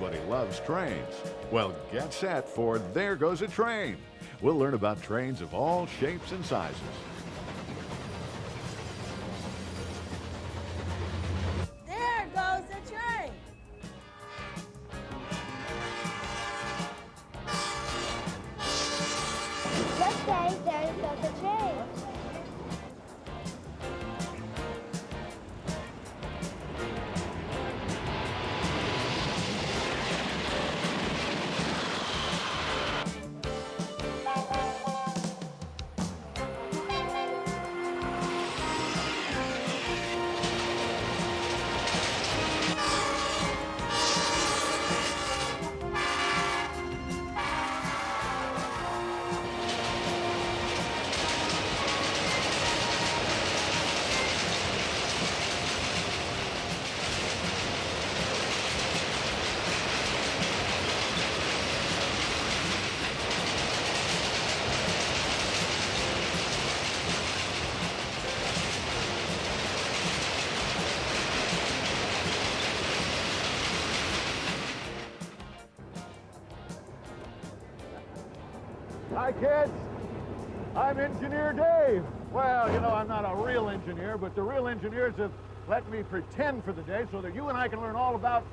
everybody loves trains. Well, get set for There Goes a Train. We'll learn about trains of all shapes and sizes. There goes the train. Let's say there goes the train. Hi, kids. I'm Engineer Dave. Well, you know, I'm not a real engineer, but the real engineers have let me pretend for the day so that you and I can learn all about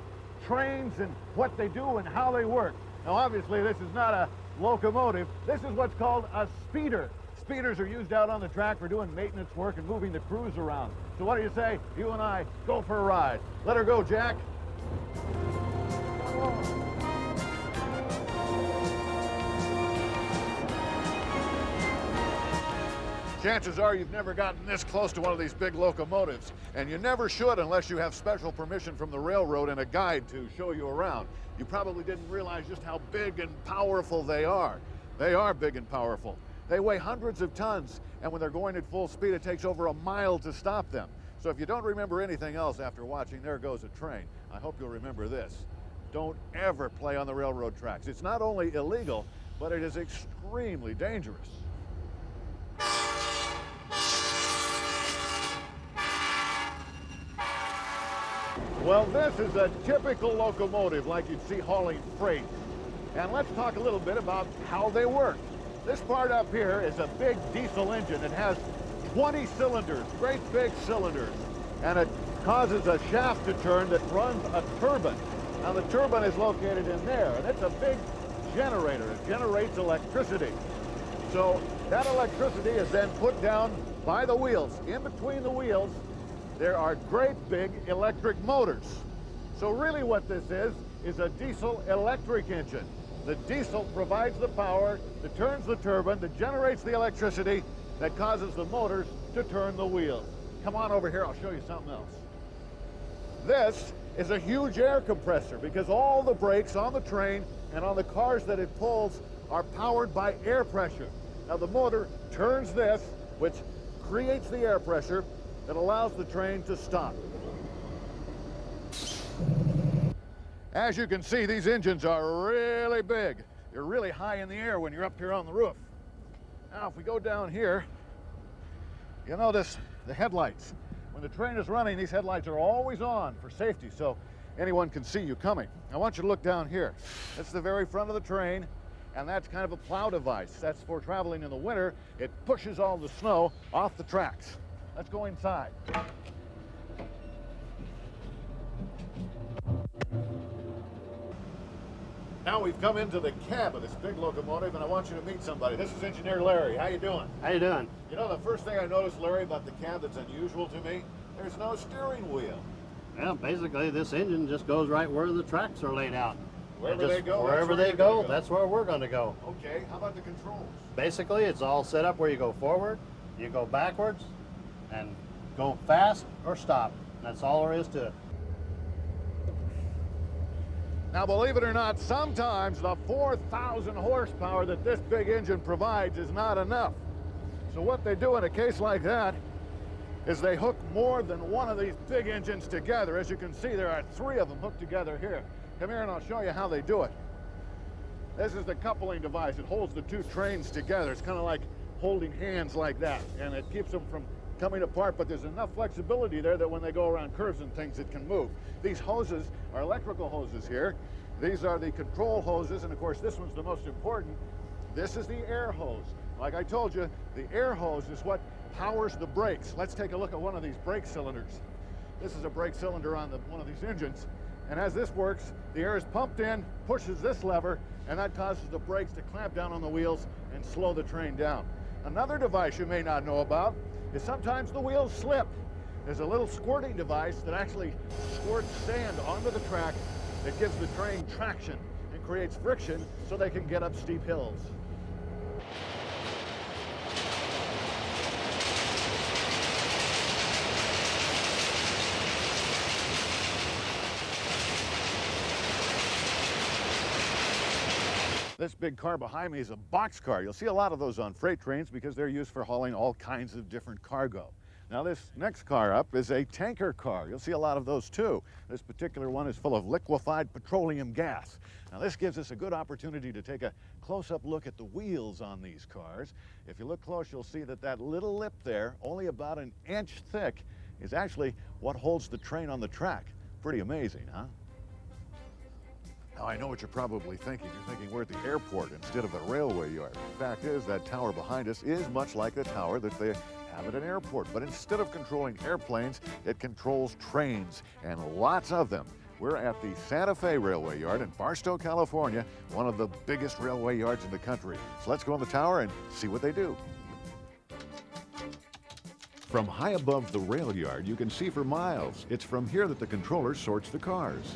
trains and what they do and how they work. Now, obviously, this is not a locomotive. This is what's called a speeder. Speeders are used out on the track for doing maintenance work and moving the crews around. So what do you say? You and I go for a ride. Let her go, Jack. Chances are you've never gotten this close to one of these big locomotives, and you never should unless you have special permission from the railroad and a guide to show you around. You probably didn't realize just how big and powerful they are. They are big and powerful. They weigh hundreds of tons, and when they're going at full speed, it takes over a mile to stop them. So if you don't remember anything else after watching There Goes a Train, I hope you'll remember this. Don't ever play on the railroad tracks. It's not only illegal, but it is extremely dangerous. Well, this is a typical locomotive like you'd see hauling freight. And let's talk a little bit about how they work. This part up here is a big diesel engine. It has 20 cylinders, great big cylinders. And it causes a shaft to turn that runs a turbine. Now the turbine is located in there, and it's a big generator. It generates electricity. So that electricity is then put down by the wheels. In between the wheels, there are great big electric motors. So really what this is a diesel electric engine. The diesel provides the power that turns the turbine, that generates the electricity, that causes the motors to turn the wheels. Come on over here, I'll show you something else. This is a huge air compressor because all the brakes on the train and on the cars that it pulls are powered by air pressure. Now the motor turns this, which creates the air pressure that allows the train to stop. As you can see, these engines are really big. You're really high in the air when you're up here on the roof. Now, if we go down here, you'll notice the headlights. When the train is running, these headlights are always on for safety, so anyone can see you coming. I want you to look down here. That's the very front of the train, and that's kind of a plow device. That's for traveling in the winter. It pushes all the snow off the tracks. Let's go inside. Now we've come into the cab of this big locomotive, and I want you to meet somebody. This is Engineer Larry. How you doing? How you doing? You know, the first thing I noticed, Larry, about the cab that's unusual to me, there's no steering wheel. Well, basically, this engine just goes right where the tracks are laid out. Wherever they go, wherever they go, that's where we're going to go. Okay, how about the controls? Basically, it's all set up where you go forward, you go backwards, and go fast or stop. That's all there is to it. Now, believe it or not, sometimes the 4,000 horsepower that this big engine provides is not enough. So what they do in a case like that is they hook more than one of these big engines together. As you can see, there are 3 of them hooked together here. Come here and I'll show you how they do it. This is the coupling device. It holds the 2 trains together. It's kind of like holding hands like that, and it keeps them from coming apart, but there's enough flexibility there that when they go around curves and things, it can move. These hoses are electrical hoses here, These are the control hoses, and of course this one's the most important. This is the air hose. Like I told you, the air hose is what powers the brakes. Let's take a look at one of these brake cylinders. This is a brake cylinder on one of these engines, and as this works, the air is pumped in, pushes this lever, and that causes the brakes to clamp down on the wheels and slow the train down. Another device you may not know about is sometimes the wheels slip. There's a little squirting device that actually squirts sand onto the track that gives the train traction and creates friction so they can get up steep hills. This big car behind me is a boxcar. You'll see a lot of those on freight trains because they're used for hauling all kinds of different cargo. Now this next car up is a tanker car. You'll see a lot of those too. This particular one is full of liquefied petroleum gas. Now this gives us a good opportunity to take a close-up look at the wheels on these cars. If you look close, you'll see that that little lip there, only about an inch thick, is actually what holds the train on the track. Pretty amazing, huh? Now, I know what you're probably thinking. You're thinking we're at the airport instead of the railway yard. The fact is that tower behind us is much like the tower that they have at an airport. But instead of controlling airplanes, it controls trains, and lots of them. We're at the Santa Fe Railway Yard in Barstow, California, one of the biggest railway yards in the country. So let's go in the tower and see what they do. From high above the rail yard, you can see for miles. It's from here that the controller sorts the cars.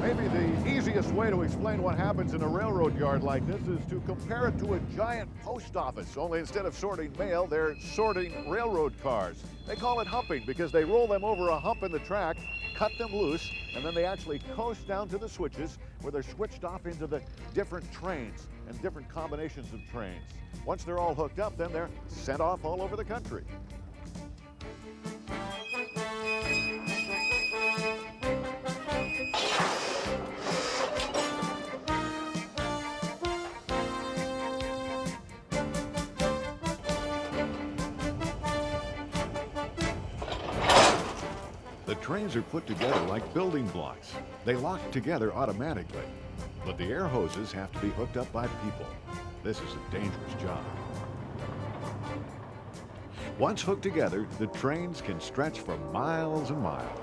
Maybe the easiest way to explain what happens in a railroad yard like this is to compare it to a giant post office, only instead of sorting mail, they're sorting railroad cars. They call it humping because they roll them over a hump in the track, cut them loose, and then they actually coast down to the switches where they're switched off into the different trains and different combinations of trains. Once they're all hooked up, then they're sent off all over the country. The trains are put together like building blocks. They lock together automatically, but the air hoses have to be hooked up by people. This is a dangerous job. Once hooked together, the trains can stretch for miles and miles.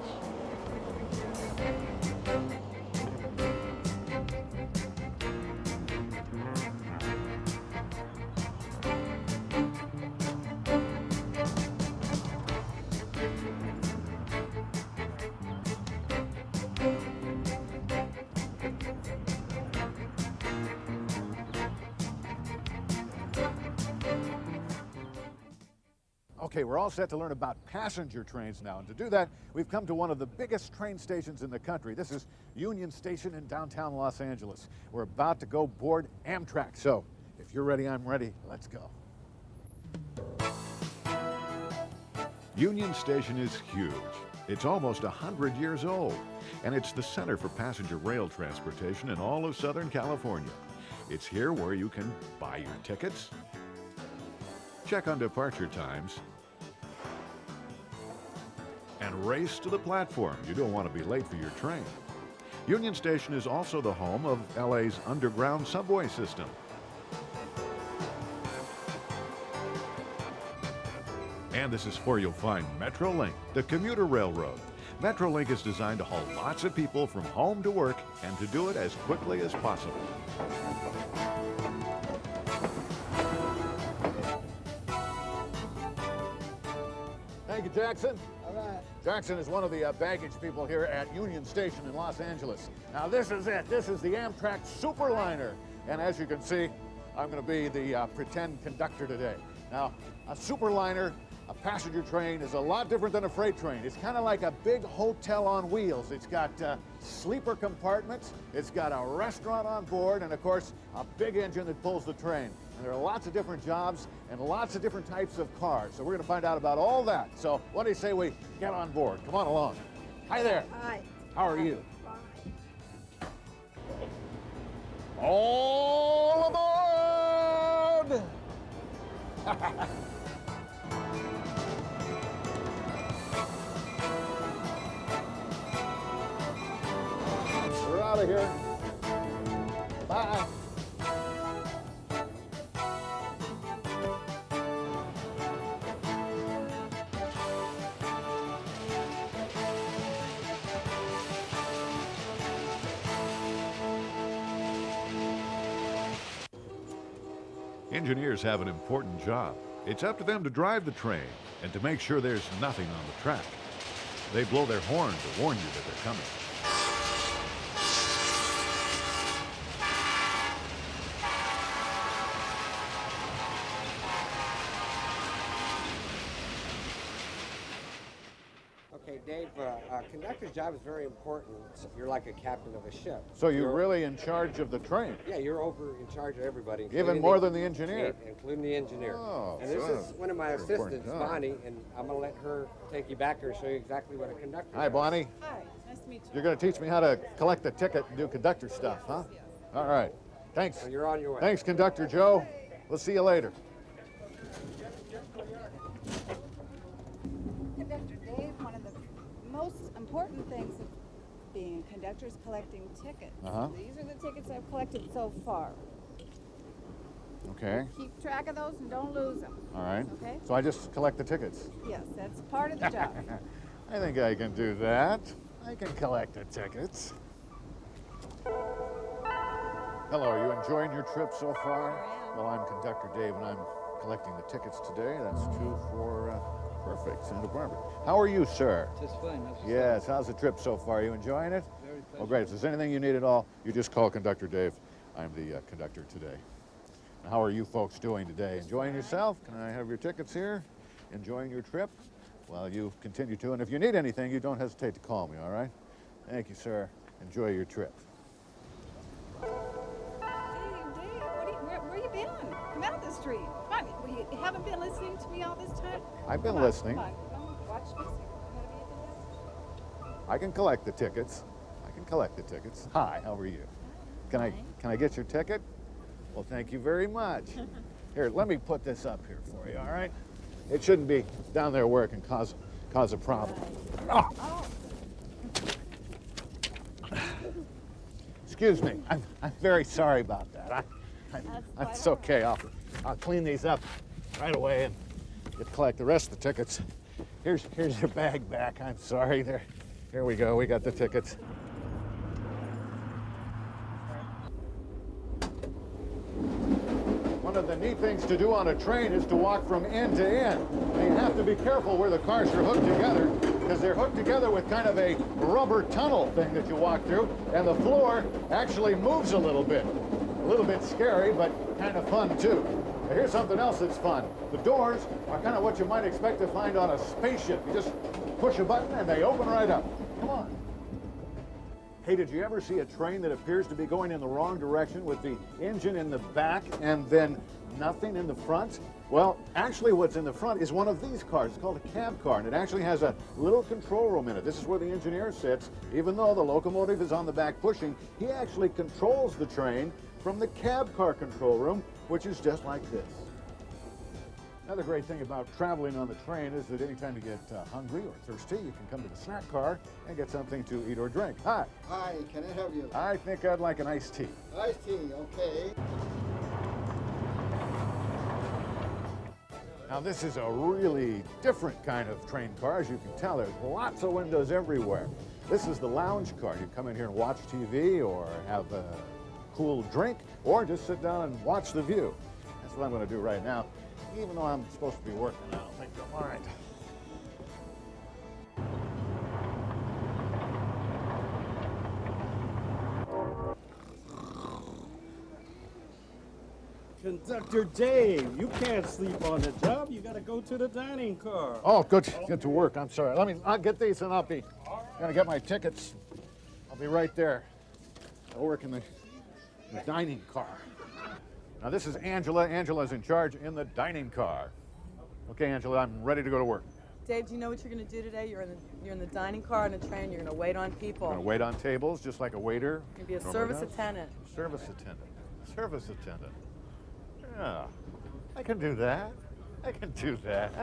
Okay, we're all set to learn about passenger trains now, and to do that, we've come to one of the biggest train stations in the country. This is Union Station in downtown Los Angeles. We're about to go board Amtrak, so if you're ready, I'm ready. Let's go. Union Station is huge. It's almost 100 years old, and it's the center for passenger rail transportation in all of Southern California. It's here where you can buy your tickets, check on departure times, and race to the platform. You don't want to be late for your train. Union Station is also the home of LA's underground subway system. And this is where you'll find Metrolink, the commuter railroad. Metrolink is designed to haul lots of people from home to work and to do it as quickly as possible. Thank you, Jackson. All right. Jackson is one of the baggage people here at Union Station in Los Angeles. Now this is it. This is the Amtrak Superliner. And as you can see, I'm going to be the pretend conductor today. Now, a Superliner, a passenger train, is a lot different than a freight train. It's kind of like a big hotel on wheels. It's got sleeper compartments, it's got a restaurant on board, and of course, a big engine that pulls the train. And there are lots of different jobs and lots of different types of cars. So we're going to find out about all that. So what do you say we get on board? Come on along. Hi there. Hi. How are you? Fine. All aboard! We're out of of here. Bye. Engineers have an important job. It's up to them to drive the train and to make sure there's nothing on the track. They blow their horn to warn you that they're coming. Okay, Dave, conductor's job is very important. You're like a captain of a ship. So you're really in charge of the train? Yeah, you're over in charge of everybody. Even more than the engineer? Including the engineer. Oh, and this is one of my assistants, job. Bonnie, and I'm going to let her take you back here and show you exactly what a conductor Hi, does. Bonnie. Hi, nice to meet you. You're going to teach me how to collect the ticket and do conductor stuff, huh? All right. Thanks. So you're on your way. Thanks, Conductor Joe. We'll see you later. Conductor Dave, one of the most important things of being a conductor is collecting tickets. Uh-huh. These are the tickets I've collected so far. Okay. Keep track of those and don't lose them. All right. Okay. So I just collect the tickets. Yes, that's part of the job. I think I can do that. I can collect the tickets. Hello, are you enjoying your trip so far? Well, I'm Conductor Dave, and I'm collecting the tickets today. That's 2 for perfect, Santa Barbara. How are you, sir? Just fine. Yes, how's the trip so far? Are you enjoying it? Very pleasant. Well, great. If there's anything you need at all, you just call Conductor Dave. I'm the conductor today. Now, how are you folks doing today? Enjoying yourself? Can I have your tickets here? Enjoying your trip? Well, you continue to, and if you need anything, you don't hesitate to call me, all right? Thank you, sir. Enjoy your trip. Dave, where you been? Come out the street. Come on, you haven't been listening to me all this time? I've been Come on, listening. Come on, watch me. You wanna be a conductor? I can collect the tickets. I can collect the tickets. Hi, how are you? Can I get your ticket? Well, thank you very much. Here, let me put this up here for you, all right? It shouldn't be down there where it can cause a problem. Oh. Excuse me. I'm very sorry about that. It's okay. I'll clean these up right away and collect the rest of the tickets. Here's your bag back. I'm sorry. Here we go. We got the tickets. One of the neat things to do on a train is to walk from end to end. And you have to be careful where the cars are hooked together, because they're hooked together with kind of a rubber tunnel thing that you walk through, and the floor actually moves a little bit. A little bit scary, but kind of fun too. Now, here's something else that's fun. The doors are kind of what you might expect to find on a spaceship. You just push a button and they open right up. Come on. Hey, did you ever see a train that appears to be going in the wrong direction with the engine in the back and then nothing in the front? Well, actually what's in the front is one of these cars. It's called a cab car, and it actually has a little control room in it. This is where the engineer sits. Even though the locomotive is on the back pushing, he actually controls the train from the cab car control room, which is just like this. Another great thing about traveling on the train is that anytime you get hungry or thirsty, you can come to the snack car and get something to eat or drink. Hi. Hi, can I help you? I think I'd like an iced tea. Iced tea, okay. Now this is a really different kind of train car. As you can tell, there's lots of windows everywhere. This is the lounge car. You come in here and watch TV or have a cool drink or just sit down and watch the view. That's what I'm going to do right now. Even though I'm supposed to be working, I don't think they'll mind. Conductor Dave, you can't sleep on the job. You got to go to the dining car. Oh, good. Get to work. I'm sorry. I'll get these and I'll be gonna get my tickets. I'll be right there. I'll work in the dining car. Now this is Angela. Angela's in charge in the dining car. Okay, Angela, I'm ready to go to work. Dave, do you know what you're going to do today? You're in the dining car on a train. You're going to wait on people. I'm gonna wait on tables just like a waiter. You're going to be a normally service does. attendant. Service attendant. Service attendant. Yeah, I can do that. I can do that.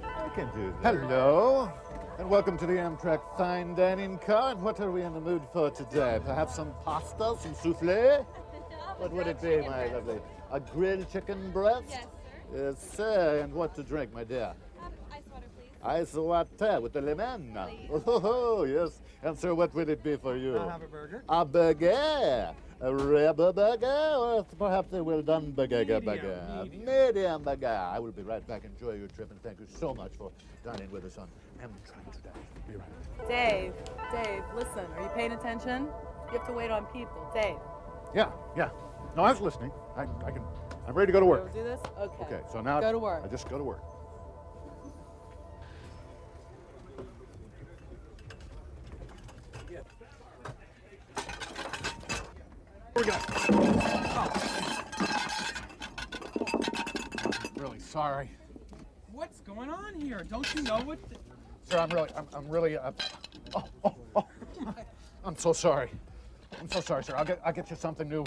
I can do that. Hello. And welcome to the Amtrak Fine Dining Car. And what are we in the mood for today? Perhaps some pasta, some souffle? What would it be, my lovely? A grilled chicken breast? Yes, sir. Yes, sir. And what to drink, my dear? Ice water, please. Ice water with the lemon. Please. Oh, yes. And sir, what will it be for you? I'll have a burger. A burger. A rubber burger, or perhaps a well done burger. Medium burger. I will be right back. Enjoy your trip, and thank you so much for dining with us on Amtrak today. Be right back. Dave, listen. Are you paying attention? You have to wait on people. Dave. Yeah. No, I was listening. I'm ready to go to You work. want to do this? Okay. Okay, so now Go to work. I just go to work. Here we go. I'm really sorry. What's going on here? Don't you know what? Sir, I'm really, I'm so sorry. I'm so sorry, sir. I'll get you something new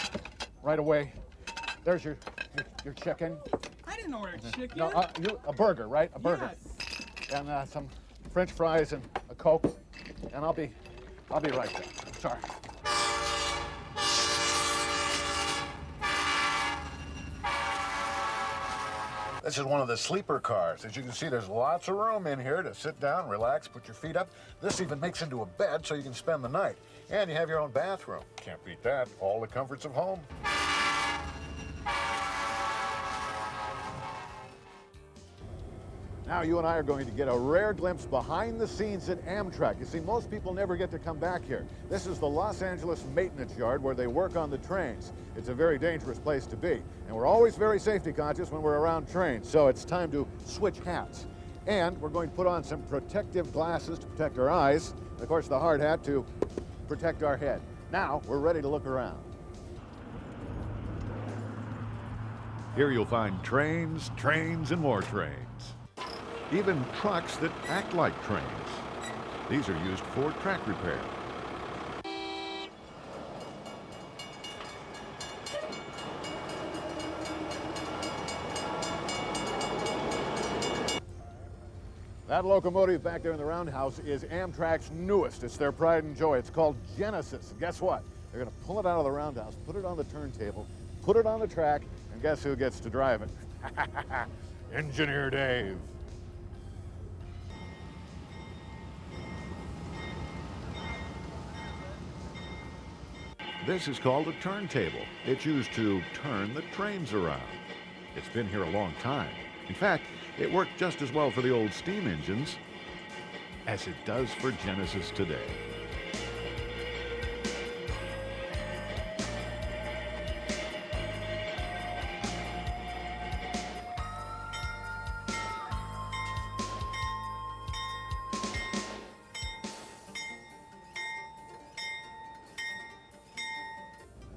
right away. There's your chicken. I didn't order chicken. No, a burger, right? A burger. Yes. And some French fries and a Coke. And I'll be right there. Sorry. This is one of the sleeper cars. As you can see, there's lots of room in here to sit down, relax, put your feet up. This even makes into a bed so you can spend the night. And you have your own bathroom. Can't beat that. All the comforts of home. Now you and I are going to get a rare glimpse behind the scenes at Amtrak. You see, most people never get to come back here. This is the Los Angeles maintenance yard where they work on the trains. It's a very dangerous place to be. And we're always very safety conscious when we're around trains. So it's time to switch hats. And we're going to put on some protective glasses to protect our eyes. And of course, the hard hat to protect our head. Now we're ready to look around. Here you'll find trains, and more trains. Even trucks that act like trains. These are used for track repair. That locomotive back there in the roundhouse is Amtrak's newest. It's their pride and joy. It's called Genesis. And guess what? They're going to pull it out of the roundhouse, put it on the turntable, put it on the track, and guess who gets to drive it? Engineer Dave. This is called a turntable. It's used to turn the trains around. It's been here a long time. In fact, it worked just as well for the old steam engines as it does for Genesis today.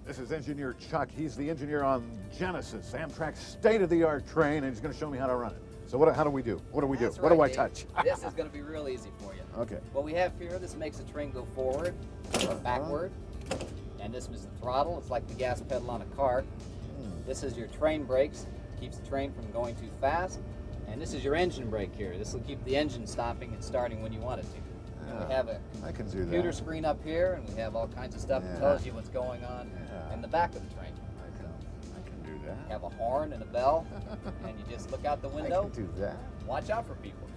This is Engineer Chuck. He's the engineer on Genesis, Amtrak's state-of-the-art train, and he's going to show me how to run it. So how do we do? What do we do? That's What do I right, touch? Dave. This is going to be real easy for you. Okay. What we have here, this makes the train go forward or backward. And this is the throttle. It's like the gas pedal on a car. This is your train brakes. Keeps the train from going too fast. And this is your engine brake here. This will keep the engine stopping and starting when you want it to. And we have a I can do computer that. screen up here, and we have all kinds of stuff that tells you what's going on in the back of the train. I can do that. You have a horn and a bell, and you just look out the window. I can do that. Watch out for people.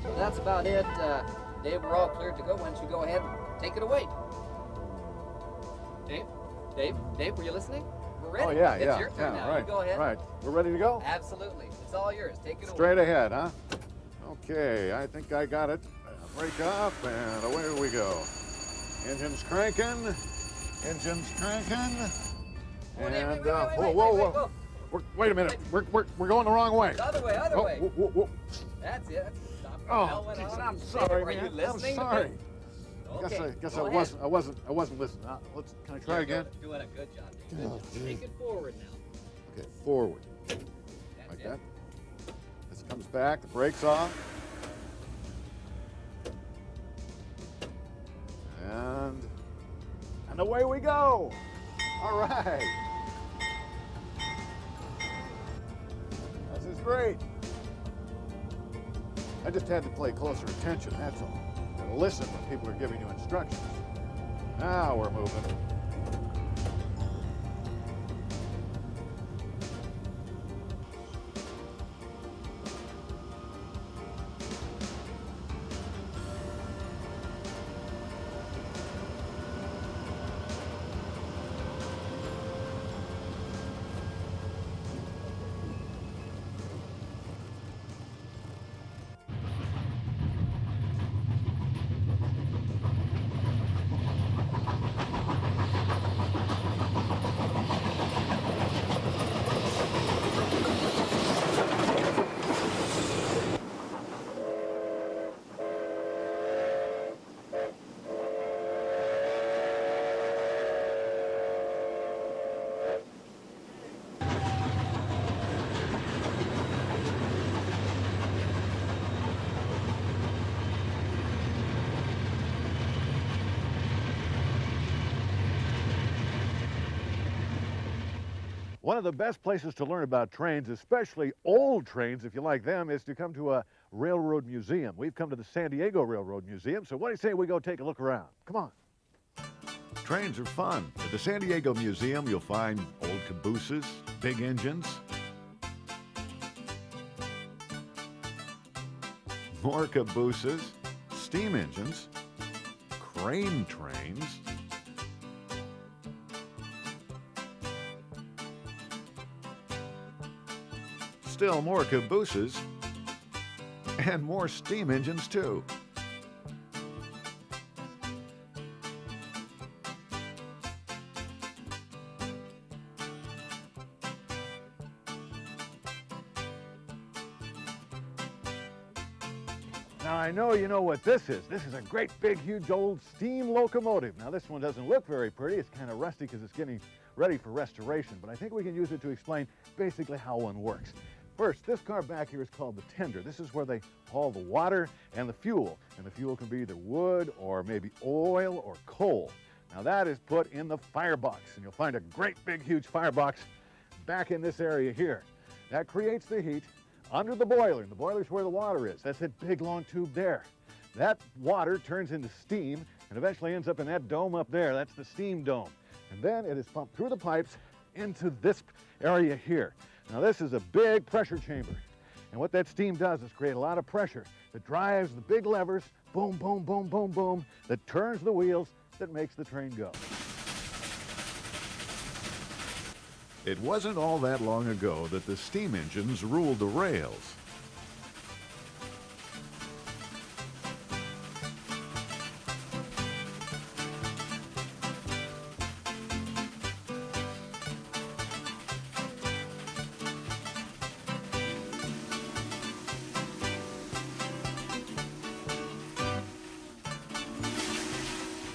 So that's about it. Dave, we're all cleared to go. Why don't you go ahead and take it away? Dave, were you listening? We're ready. Oh, yeah, It's yeah. your turn now. Right, You go ahead. Right. We're ready to go? Absolutely. It's all yours. Take it away. Straight ahead, huh? Okay, I think I got it. Brake off, and away we go. Engine's cranking. Engine's cranking. And, whoa. Wait a minute. We're going the wrong way. The other way, other way. Whoa. That's it. Stop. Oh, Went geez, on. I'm Dave, sorry, are you man. I'm listening? sorry. Okay. Guess go I ahead. wasn't listening. Can I try again? Doing a good job. Dave. Oh, geez. Take it forward now. Okay, forward. That's Like it. that. As it comes back, the brake's off. And away we go. All right. This is great. I just had to pay closer attention, that's all. And listen when people are giving you instructions. Now we're moving. One of the best places to learn about trains, especially old trains, if you like them, is to come to a railroad museum. We've come to the San Diego Railroad Museum, so what do you say we go take a look around? Come on. Trains are fun. At the San Diego Museum, you'll find old cabooses, big engines, more cabooses, steam engines, crane trains, still more cabooses, and more steam engines too. Now I know you know what this is. This is a great big huge old steam locomotive. Now this one doesn't look very pretty. It's kind of rusty because it's getting ready for restoration, but I think we can use it to explain basically how one works. First, this car back here is called the tender. This is where they haul the water and the fuel. And the fuel can be either wood or maybe oil or coal. Now that is put in the firebox, and you'll find a great big huge firebox back in this area here. That creates the heat under the boiler, and the boiler's where the water is. That's that big long tube there. That water turns into steam and eventually ends up in that dome up there. That's the steam dome. And then it is pumped through the pipes into this area here. Now this is a big pressure chamber, and what that steam does is create a lot of pressure that drives the big levers, boom, boom, boom, boom, boom, that turns the wheels, that makes the train go. It wasn't all that long ago that the steam engines ruled the rails.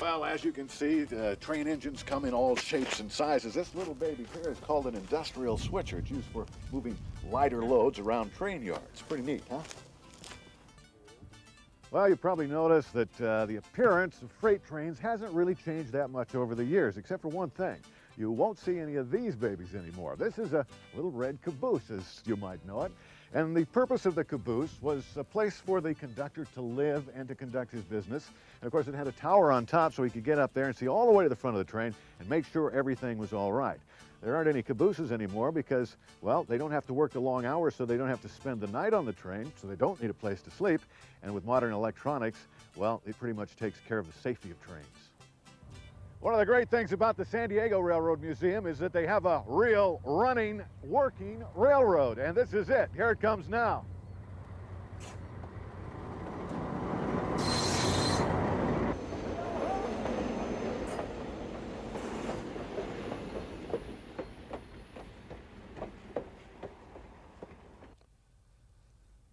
Well, as you can see, the train engines come in all shapes and sizes. This little baby here is called an industrial switcher. It's used for moving lighter loads around train yards. Pretty neat, huh? Well, you probably noticed that the appearance of freight trains hasn't really changed that much over the years, except for one thing. You won't see any of these babies anymore. This is a little red caboose, as you might know it. And the purpose of the caboose was a place for the conductor to live and to conduct his business. And of course, it had a tower on top so he could get up there and see all the way to the front of the train and make sure everything was all right. There aren't any cabooses anymore because, well, they don't have to work the long hours, so they don't have to spend the night on the train, so they don't need a place to sleep. And with modern electronics, well, it pretty much takes care of the safety of trains. One of the great things about the San Diego Railroad Museum is that they have a real, running, working railroad. And this is it. Here it comes now.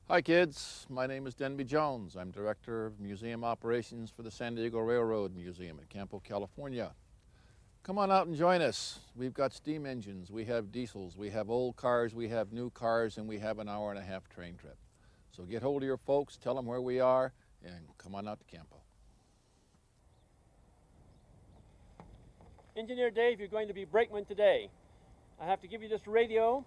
Hi kids, my name is Denby Jones. I'm Director of Museum Operations for the San Diego Railroad Museum in Campo, California. Come on out and join us. We've got steam engines, we have diesels, we have old cars, we have new cars, and we have an hour-and-a-half train trip. So get hold of your folks, tell them where we are, and come on out to Campo. Engineer Dave, you're going to be brakeman today. I have to give you this radio.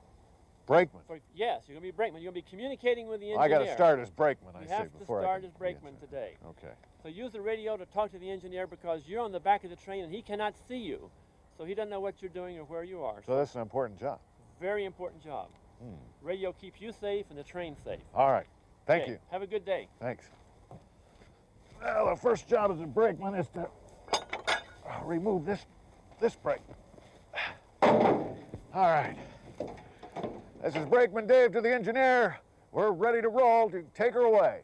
Brakeman. Yes, you're going to be brakeman. You're going to be communicating with the engineer. I got to start as brakeman, I you say, have before to I start can as brakeman today. Okay. So use the radio to talk to the engineer because you're on the back of the train and he cannot see you. So he doesn't know what you're doing or where you are. So that's an important job. Very important job. Radio keeps you safe and the train safe. All right. Thank Okay, you. Have a good day. Thanks. Well, the first job as a brakeman is to remove this brake. All right. This is Brakeman Dave to the engineer. We're ready to roll. To take her away.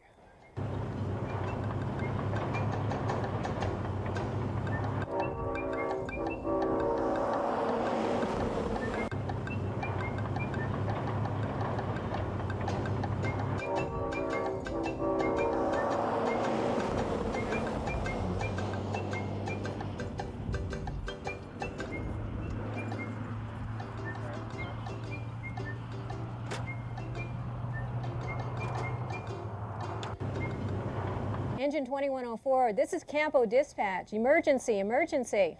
Engine 2104, this is Campo Dispatch. Emergency, emergency.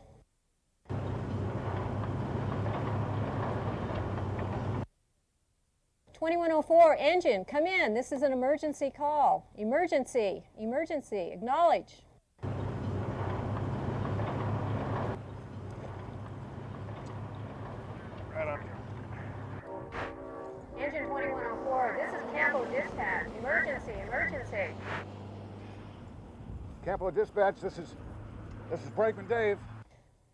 "2104, engine, come in. This is an emergency call. Emergency, emergency, acknowledge." Right up here. Engine 2104, this is Campo Dispatch. Emergency, emergency. Campo Dispatch, this is Brakeman Dave.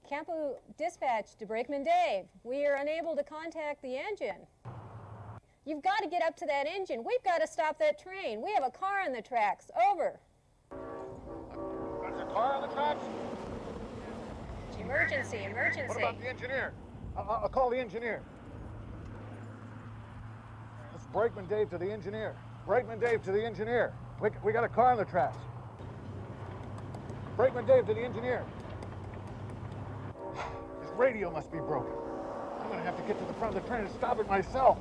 Campo Dispatch to Brakeman Dave. We are unable to contact the engine. You've got to get up to that engine. We've got to stop that train. We have a car on the tracks. Over. There's a car on the tracks? Emergency, emergency. What about the engineer? I'll call the engineer. This is Brakeman Dave to the engineer. Brakeman Dave to the engineer. We got a car on the tracks. Brakeman Dave to the engineer. His radio must be broken. I'm gonna have to get to the front of the train and stop it myself.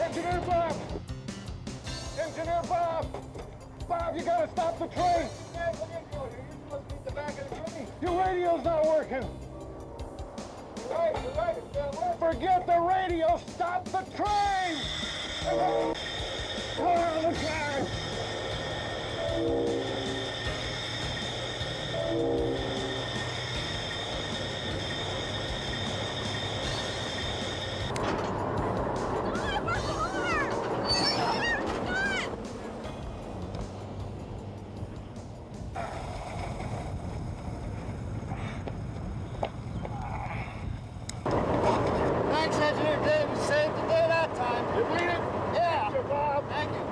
Engineer Bob! Engineer Bob! Bob, you gotta stop the train! Your radio's not working! You're right, it's not working. Forget the radio, stop the train! Come on the train! Thanks, Engineer Dave. You saved the day that time. You mean it? Yeah. Thank you, Bob. Thank you.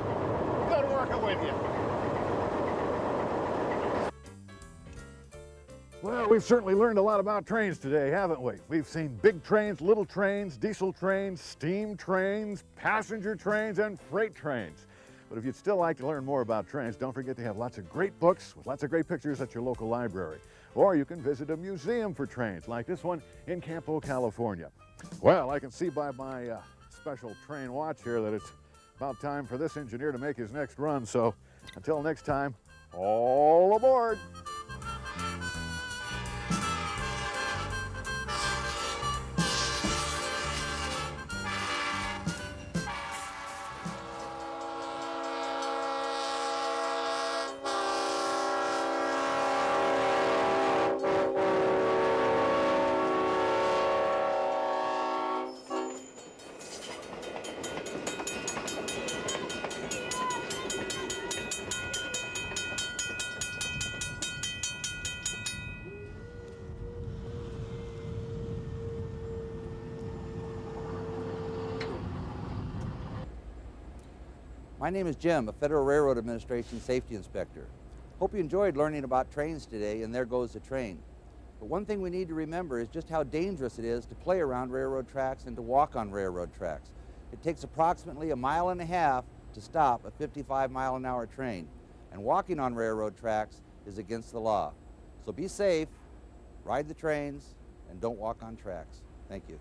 Well, we've certainly learned a lot about trains today, haven't we? We've seen big trains, little trains, diesel trains, steam trains, passenger trains, and freight trains. But if you'd still like to learn more about trains, don't forget they have lots of great books with lots of great pictures at your local library. Or you can visit a museum for trains, like this one in Campo, California. Well, I can see by my special train watch here that it's about time for this engineer to make his next run. So until next time, all aboard! My name is Jim, a Federal Railroad Administration Safety Inspector. Hope you enjoyed learning about trains today, and there goes the train. But one thing we need to remember is just how dangerous it is to play around railroad tracks and to walk on railroad tracks. It takes approximately 1.5 miles to stop a 55-mile-an-hour train, and walking on railroad tracks is against the law. So be safe, ride the trains, and don't walk on tracks. Thank you.